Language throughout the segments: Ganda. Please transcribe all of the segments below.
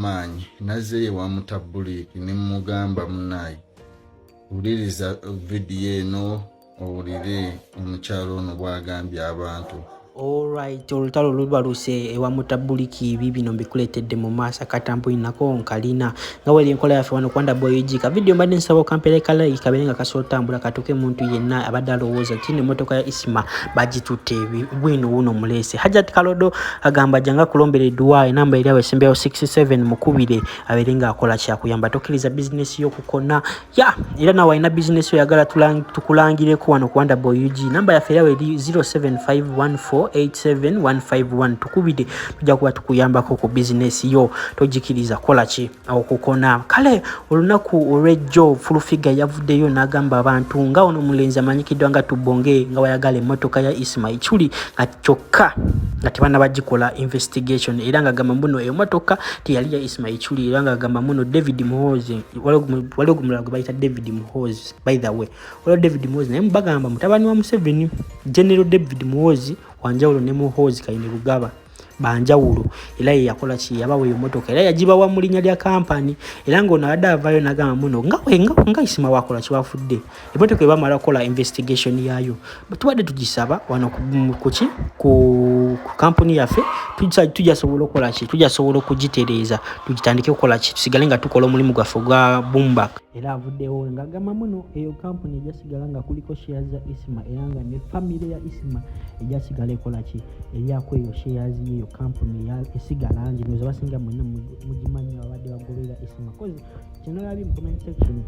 maanyi nazzeeyo wa mutabuliki ne mugamba munnaye wuliriza vidiyo eno owulire omukyalo ono bw'agambye abantu. Alright, olutalo lubaluse ewa mutabuliki bibino mbikuletedde mu maaso akatampuyi nako nkalina nga wali enkola yaffe wano kwanda boyijika video mbadde nsaba okampere kalayi kabeere nga kasootambula katuuke muntu yenna abadde alowooza kino emmotoka ya Isma bagitutte bwino wuno muleese. Hajat Kalodo agamba janga kulombera edduwa enamba eri awo esembeyo 67 mukubire abeere ng'akola kyakuyamba tokkiriza bizinesi y'okukona ya era nawe alina bizinesi oyagala tukulangireko wano kwanda boyiji namba yaffe eri awo eri 0751487151 tukubide tujja kuba tukuyambako ku bizinesi yo togikiriza kola ki okukona. Kale olunaku olw'ejjo fulufiga yavuddeyo n'agamba abantu nga ono mulenzi amanyikiddwa nga Tubonge nga wayagala emmotoka ya Isma Ichuli nga kyokka nga tebana bagikola investigation era nga gamba muno emmotoka teyali ya Isma Ichuli era nga gamba muno David Muhozi waliwo gumulago gwe bayita David Muhozi by the way waliwo David Muhozi naye mbagamba mutabani wa Museveni General David Muhozi wanjawulo ne Muhozi Kayini Lugaba banjawulo era ye yakola ki yabawe emmotoka era yagibawa mu linnya lya kampani era ng'ono abadde avaayo n'agamba muno nga Isima wakola kiwafudde emmotoka ebamala kukola investigation yayo tubadde tugisaba wano ku kampuni yaffe tujasobola okukola ki tujasobola okugitereeza tugitandike okukola ki tusigale nga tukola omulimu gwaffe gwa Boombak era avuddewo ng'agamba muno eyo kampuni ejasigala nga kuliko shares za Isma era nga ne family ya Isma ejasigala ekola ki eryako eyo shares yeyo kampuni ya esigala nji ndoza basinga mwenna mugimanyi abadde bagolera Isma kozi kino yabi mu comment section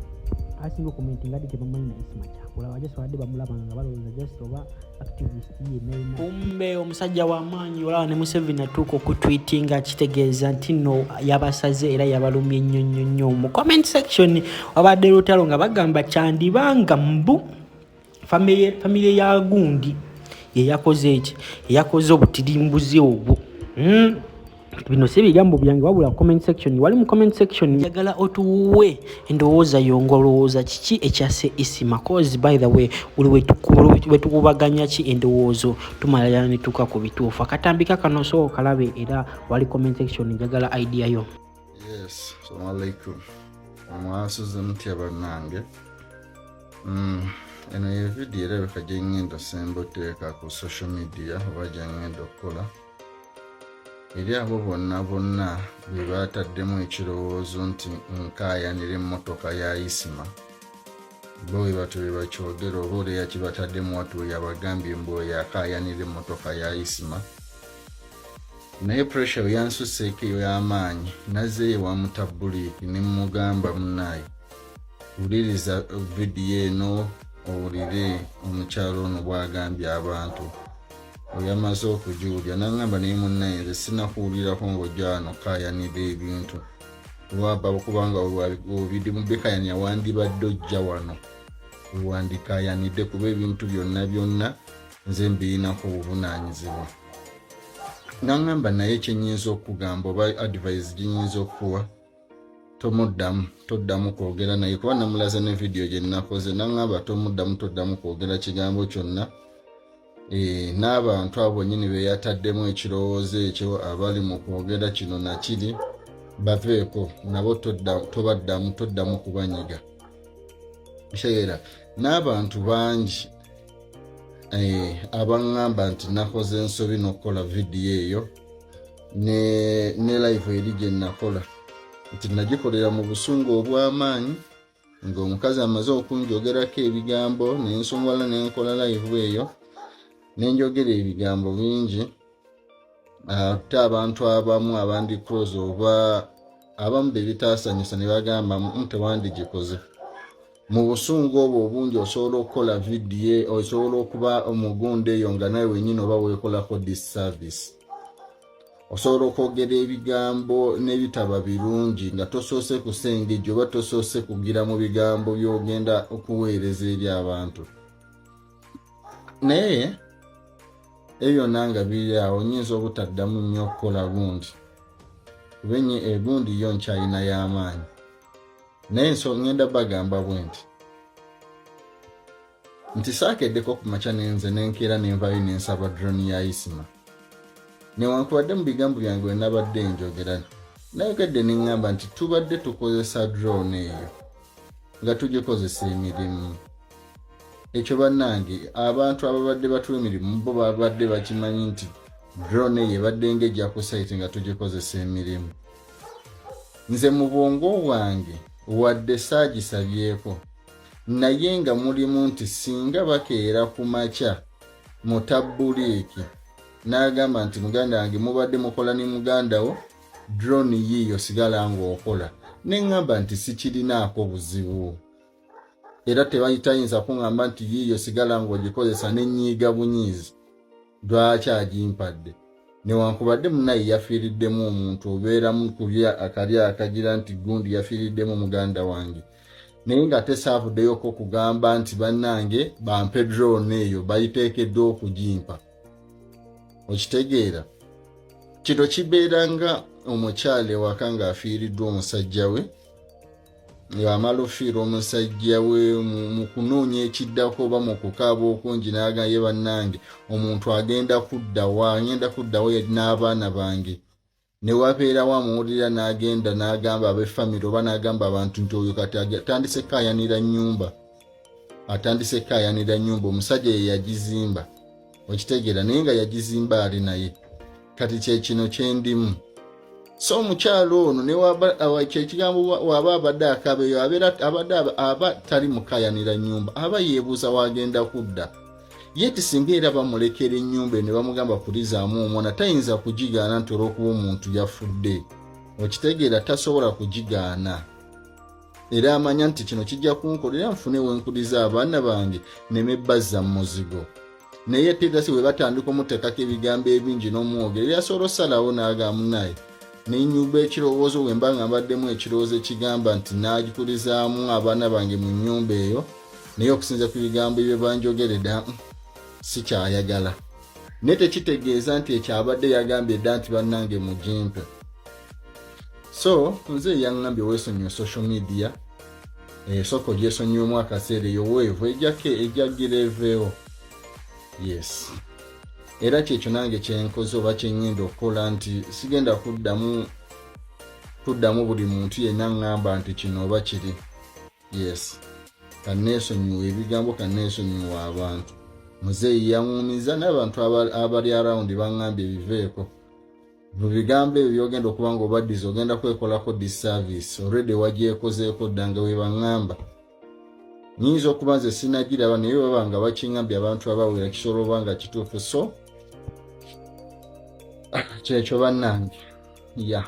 asinga commenting adi tebamanyi na Isma kyakola wajeso wadde bamulaba nga balowooza just oba activist ye naina kumbe omusajja w'amaanyi olaba ne Museveni atuuka okutweetinga kitegeeza nti no yabasaze era yabalumye nnyo mu comment section wabadde lutalo nga bagamba kyandibanga mbu family ya gundi yeyakoze eki eyakoze obutirimbuzi obwo bino si bigambo byange wabula comment section wali mu comment section njagala otuwe endowooza yongo olowooza kiki ekyase Isma cause by the way wetukubaganya ki endowoozo tumalaya ne tuka ku bituufu akatambika kano so kalabe era wali comment section njagala idea yo. Yes, assalamu alaikum. Mwasuze mutya bannange. Eno ye video erabika gye ngenda semboteeka ku social media oba gye ngenda okukola eri abo bonna bwe bataddemu ekirowoozo nti nkaayanira emmotoka ya Isma bo bwe batyo bye bakyogera oba oli yakibataddemu watu yabagambye mbu oyo akaayanira emmotoka ya Isma naye pressure yansuseeko ey'amaanyi nazzeeyo wa mutabuliki ne mugamba munnaye wuliriza vidiyo eno owulire omukyalo ono bw'agambye abantu oyamaze okugiwulya n'agamba naye munnaye nze sinakuwulirako ng'ojja wano kaayanira ebintu lwaba kubanga obidimubekaayanira wandibadde ojja wano wewandikaayanidde kuba ebintu byonna nze mbiyinako obuvunaanyizibwa. N'agamba naye kyenyinza okugamba oba advice gyenyinza okuwa toddamu kwogera naye kuba namulaza ne video gye nnakoze n'agamba toddamu kwogera kigambo kyonna n'abantu abo nyini be yataddemu ekirowoozo ekyo abali mu kwogera kino nakiri baveeko nabo toddamu kubanyiga era n'abantu bangi abangamba nti nakoze ensobi n'okukola vidiyo eyo ne live eri gye nakola nti nagikolera mu busungu obw'amaanyi ng'omukazi amaze okunjogerako ebigambo nensongola nenkola live eyo nenjogera ebigambo bingi ate abantu abamu abandi close oba abamu bebitaasanyusa ne bagamba tewandigikoze mu busungu obwo obungi osobola okukola vidiyo osobola okuba omugunde eyo nga nawe wenyini oba weekolako disservice osobola okwogera ebigambo n'ebitaba birungi nga tosoose kusengejja oba tosoose kugira mu bigambo by'ogenda okuweereza eri abantu naye eyo nanga biri awo nyinza obutaddamu nnyo okukola gundi kubenye egundi yo nkyalina y'amaanyi naye ngenda bagamba bwe nti saakeddeko ku makya nenze nenkeera nenvayo nensaba drone ya Isma newankubadde mu bigambo byange we nabadde njogera nayokedde ne ŋŋamba nti tubadde tukozesa drone eyo nga tugikozesa emirimu. Ekyo bannange abantu ababadde batula emirimu bo babadde bakimanyi nti drone eyo ebadde ng'ejja ku site nga tugikozesa emirimu. Nze mu bwongo bwange wadde saagisabyeko, naye nga mulimu nti singa bakeera ku makya mu tabuliiki n'agamba nti muganda wange mubadde mukola ne muganda wo, drone yiiyo sigala ng'okola, ne ŋŋamba nti sikirinaako buzibu. Era tayinza kuŋŋamba nti yiiyo sigala ng'ogikozesa ne nnyiiga bunyiizi lwaki agimpadde. Newankubadde munnaye yafiiriddemu omuntu, obeeramu kulya akali akagira nti gundi yafiiriddemu muganda wange, naye nga tesaavuddeyo kugamba nti bannange bampe drone eyo bayiteekeddwa okugimpa. Okitegeera, kino kibeera nga omukyala ewaka ng'afiiriddwa omusajja we, amala ofiira omusajja we mu kunoonya ekiddako oba mu kukaaba okungi n'agamba ye bannange omuntu agenda kuddawa n'abaana bange, ne wabeerawo amuwulira n'agenda n'agamba ab'effamire oba n'agamba abantu nti oyo kati atandise kaayanira nnyumba, omusajja ye yagizimba. Okitegeera, naye nga yagizimba ali naye. Kati kyekino kyendimu. So omukyalo ono ne kyekigambo waba abadde akabeeyo aba tali mukayanira nnyumba, aba yeebuuza wagenda kudda. Ye tisinga era bamulekera ennyumba ne bamugamba kulizaamu omwana, tayinza kugigaana nti olw'okuba omuntu yafudde. Okitegeera, tasobola kugigaana. Era amanya nti kino kijja kunkolera nfune wenkuliza abaana bange nemebazza mu muzigo. Naye tetasi we batandika omuteekako ebigambo ebingi n'omwogera, yasobola osalawo n'agamba munnaye nenyuba ekirowoozo we mba nga mbaddemu ekirowoozo ekigamba nti naagikulizaamu abaana bange mu nnyumba eyo, naye okusinza ku bigambo bye banjogeredde sikyayagala. Naye tekitegeeza nti ekyo abadde yagambye dda nti bannange mugimpe. So nze yaŋŋambye weesonyiwe social media, soko gyesonyiwemu akaseera eyo weevu ejja gireeveewo. Yes. Era kyekyo nange kyenkoze oba kyeŋŋenda okukola nti sigenda kuddamu buli muntu yenna ŋŋamba nti kino oba kiri. Yes. Kanneesonyiwa ebigambo, kanneesonyiwa abantu. Muzeeyi yaŋŋumiza n'abantu abali arawundi baŋŋambye biveeko. Mu bigambo ebyo byogenda okuba nga obaddiza ogenda kwekolako disservice. Already wagyekozeeko dda nga we baŋŋamba. Nyinza okuba nze sinagiraba naye baba nga bakiŋŋambye abantu abawera kisobola oba nga kituufu. So kyekyo bannange. Yeah.